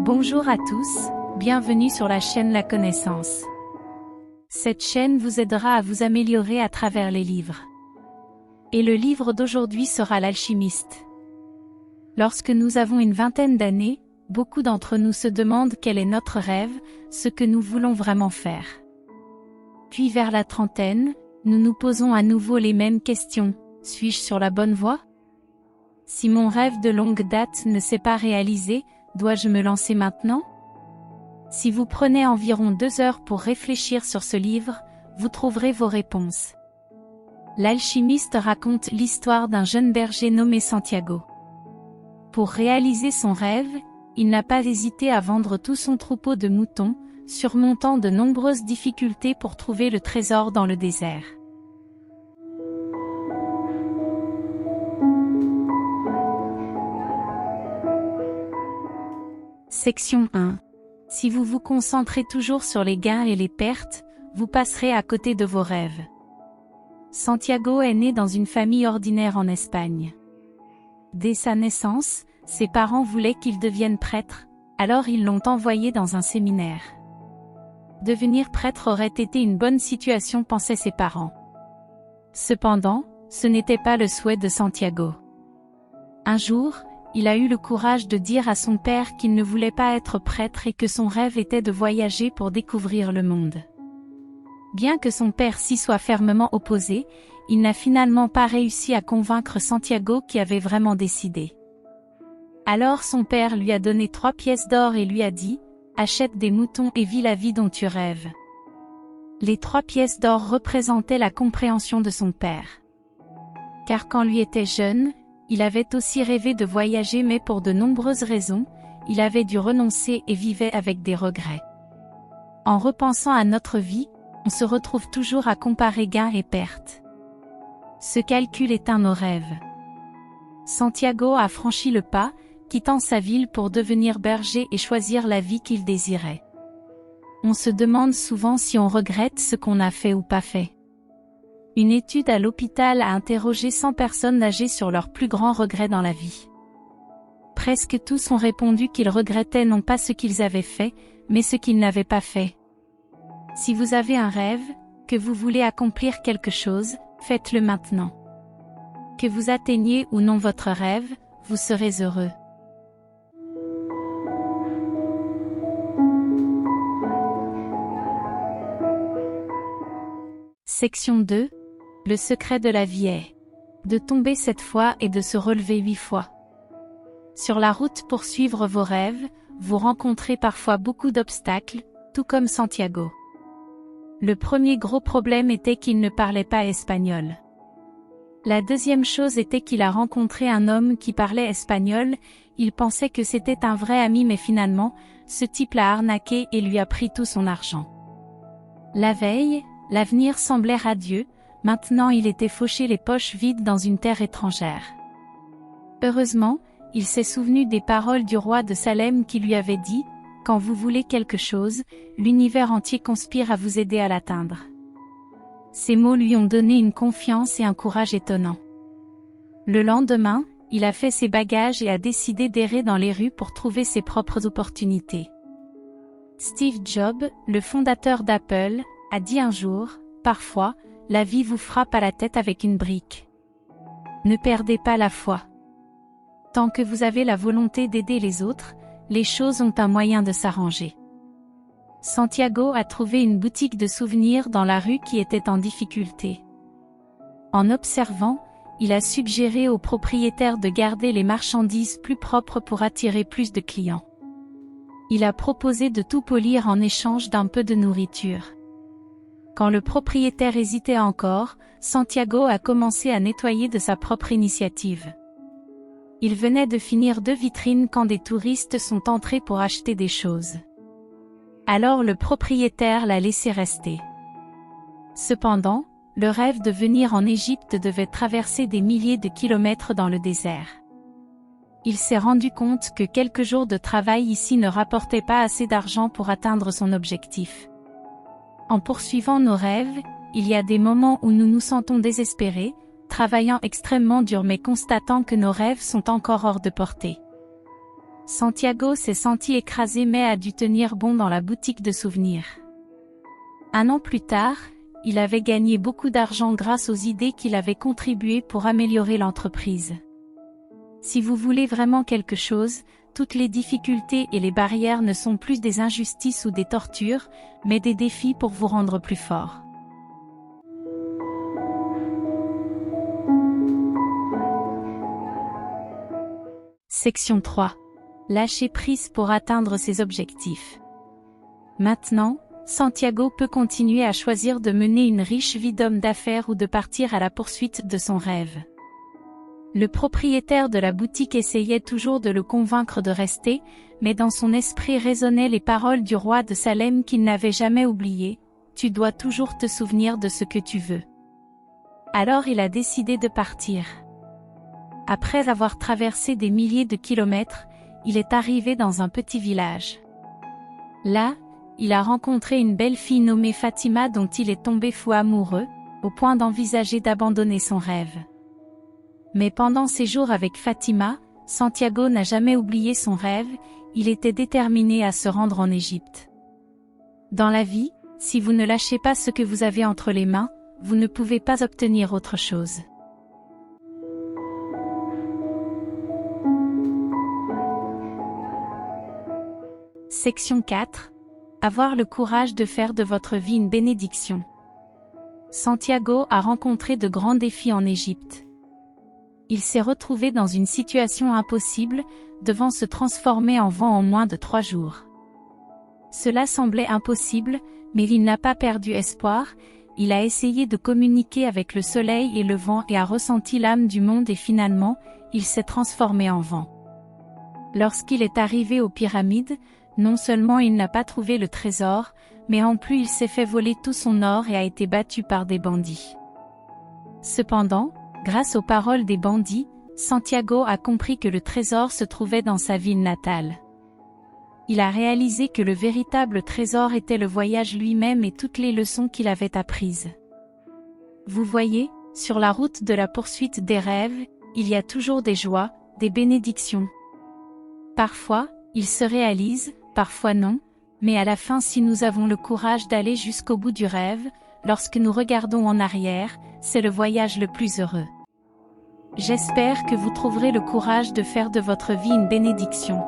Bonjour à tous, bienvenue sur la chaîne La Connaissance. Cette chaîne vous aidera à vous améliorer à travers les livres. Et le livre d'aujourd'hui sera L'Alchimiste. Lorsque nous avons une vingtaine d'années, beaucoup d'entre nous se demandent quel est notre rêve, ce que nous voulons vraiment faire. Puis vers la trentaine, nous nous posons à nouveau les mêmes questions. Suis-je sur la bonne voie? Si mon rêve de longue date ne s'est pas réalisé, dois-je me lancer maintenant? Si vous prenez environ 2 heures pour réfléchir sur ce livre, vous trouverez vos réponses. L'Alchimiste raconte l'histoire d'un jeune berger nommé Santiago. Pour réaliser son rêve, il n'a pas hésité à vendre tout son troupeau de moutons, surmontant de nombreuses difficultés pour trouver le trésor dans le désert. Section 1. Si vous vous concentrez toujours sur les gains et les pertes, vous passerez à côté de vos rêves. Santiago est né dans une famille ordinaire en Espagne. Dès sa naissance, ses parents voulaient qu'il devienne prêtre, alors ils l'ont envoyé dans un séminaire. Devenir prêtre aurait été une bonne situation, pensaient ses parents. Cependant, ce n'était pas le souhait de Santiago. Un jour, il a eu le courage de dire à son père qu'il ne voulait pas être prêtre et que son rêve était de voyager pour découvrir le monde. Bien que son père s'y soit fermement opposé, il n'a finalement pas réussi à convaincre Santiago qui avait vraiment décidé. Alors son père lui a donné 3 pièces d'or et lui a dit « Achète des moutons et vis la vie dont tu rêves ». Les 3 pièces d'or représentaient la compréhension de son père. Car quand lui était jeune, il avait aussi rêvé de voyager, mais pour de nombreuses raisons, il avait dû renoncer et vivait avec des regrets. En repensant à notre vie, on se retrouve toujours à comparer gains et pertes. Ce calcul éteint nos rêves. Santiago a franchi le pas, quittant sa ville pour devenir berger et choisir la vie qu'il désirait. On se demande souvent si on regrette ce qu'on a fait ou pas fait. Une étude à l'hôpital a interrogé 100 personnes âgées sur leurs plus grands regrets dans la vie. Presque tous ont répondu qu'ils regrettaient non pas ce qu'ils avaient fait, mais ce qu'ils n'avaient pas fait. Si vous avez un rêve, que vous voulez accomplir quelque chose, faites-le maintenant. Que vous atteigniez ou non votre rêve, vous serez heureux. Section 2. Le secret de la vie est de tomber 7 fois et de se relever 8 fois. Sur la route pour suivre vos rêves, vous rencontrez parfois beaucoup d'obstacles, tout comme Santiago. Le premier gros problème était qu'il ne parlait pas espagnol. La deuxième chose était qu'il a rencontré un homme qui parlait espagnol, il pensait que c'était un vrai ami, mais finalement, ce type l'a arnaqué et lui a pris tout son argent. La veille, l'avenir semblait radieux. Maintenant il était fauché les poches vides dans une terre étrangère. Heureusement, il s'est souvenu des paroles du roi de Salem qui lui avait dit « Quand vous voulez quelque chose, l'univers entier conspire à vous aider à l'atteindre ». Ces mots lui ont donné une confiance et un courage étonnants. Le lendemain, il a fait ses bagages et a décidé d'errer dans les rues pour trouver ses propres opportunités. Steve Jobs, le fondateur d'Apple, a dit un jour « Parfois, la vie vous frappe à la tête avec une brique. Ne perdez pas la foi. Tant que vous avez la volonté d'aider les autres, les choses ont un moyen de s'arranger. » Santiago a trouvé une boutique de souvenirs dans la rue qui était en difficulté. En observant, il a suggéré au propriétaire de garder les marchandises plus propres pour attirer plus de clients. Il a proposé de tout polir en échange d'un peu de nourriture. Quand le propriétaire hésitait encore, Santiago a commencé à nettoyer de sa propre initiative. Il venait de finir 2 vitrines quand des touristes sont entrés pour acheter des choses. Alors le propriétaire l'a laissé rester. Cependant, le rêve de venir en Égypte devait traverser des milliers de kilomètres dans le désert. Il s'est rendu compte que quelques jours de travail ici ne rapportaient pas assez d'argent pour atteindre son objectif. En poursuivant nos rêves, il y a des moments où nous nous sentons désespérés, travaillant extrêmement dur mais constatant que nos rêves sont encore hors de portée. Santiago s'est senti écrasé mais a dû tenir bon dans la boutique de souvenirs. Un an plus tard, il avait gagné beaucoup d'argent grâce aux idées qu'il avait contribué pour améliorer l'entreprise. Si vous voulez vraiment quelque chose, toutes les difficultés et les barrières ne sont plus des injustices ou des tortures, mais des défis pour vous rendre plus fort. Section 3. Lâcher prise pour atteindre ses objectifs. Maintenant, Santiago peut continuer à choisir de mener une riche vie d'homme d'affaires ou de partir à la poursuite de son rêve. Le propriétaire de la boutique essayait toujours de le convaincre de rester, mais dans son esprit résonnaient les paroles du roi de Salem qu'il n'avait jamais oubliées: « Tu dois toujours te souvenir de ce que tu veux. » Alors il a décidé de partir. Après avoir traversé des milliers de kilomètres, il est arrivé dans un petit village. Là, il a rencontré une belle fille nommée Fatima dont il est tombé fou amoureux, au point d'envisager d'abandonner son rêve. Mais pendant ses jours avec Fatima, Santiago n'a jamais oublié son rêve, il était déterminé à se rendre en Égypte. Dans la vie, si vous ne lâchez pas ce que vous avez entre les mains, vous ne pouvez pas obtenir autre chose. Section 4. Avoir le courage de faire de votre vie une bénédiction. Santiago a rencontré de grands défis en Égypte. Il s'est retrouvé dans une situation impossible, devant se transformer en vent en moins de 3 jours. Cela semblait impossible, mais il n'a pas perdu espoir, il a essayé de communiquer avec le soleil et le vent et a ressenti l'âme du monde et finalement, il s'est transformé en vent. Lorsqu'il est arrivé aux pyramides, non seulement il n'a pas trouvé le trésor, mais en plus il s'est fait voler tout son or et a été battu par des bandits. Cependant, grâce aux paroles des bandits, Santiago a compris que le trésor se trouvait dans sa ville natale. Il a réalisé que le véritable trésor était le voyage lui-même et toutes les leçons qu'il avait apprises. Vous voyez, sur la route de la poursuite des rêves, il y a toujours des joies, des bénédictions. Parfois, ils se réalisent, parfois non, mais à la fin si nous avons le courage d'aller jusqu'au bout du rêve, lorsque nous regardons en arrière, c'est le voyage le plus heureux. J'espère que vous trouverez le courage de faire de votre vie une bénédiction.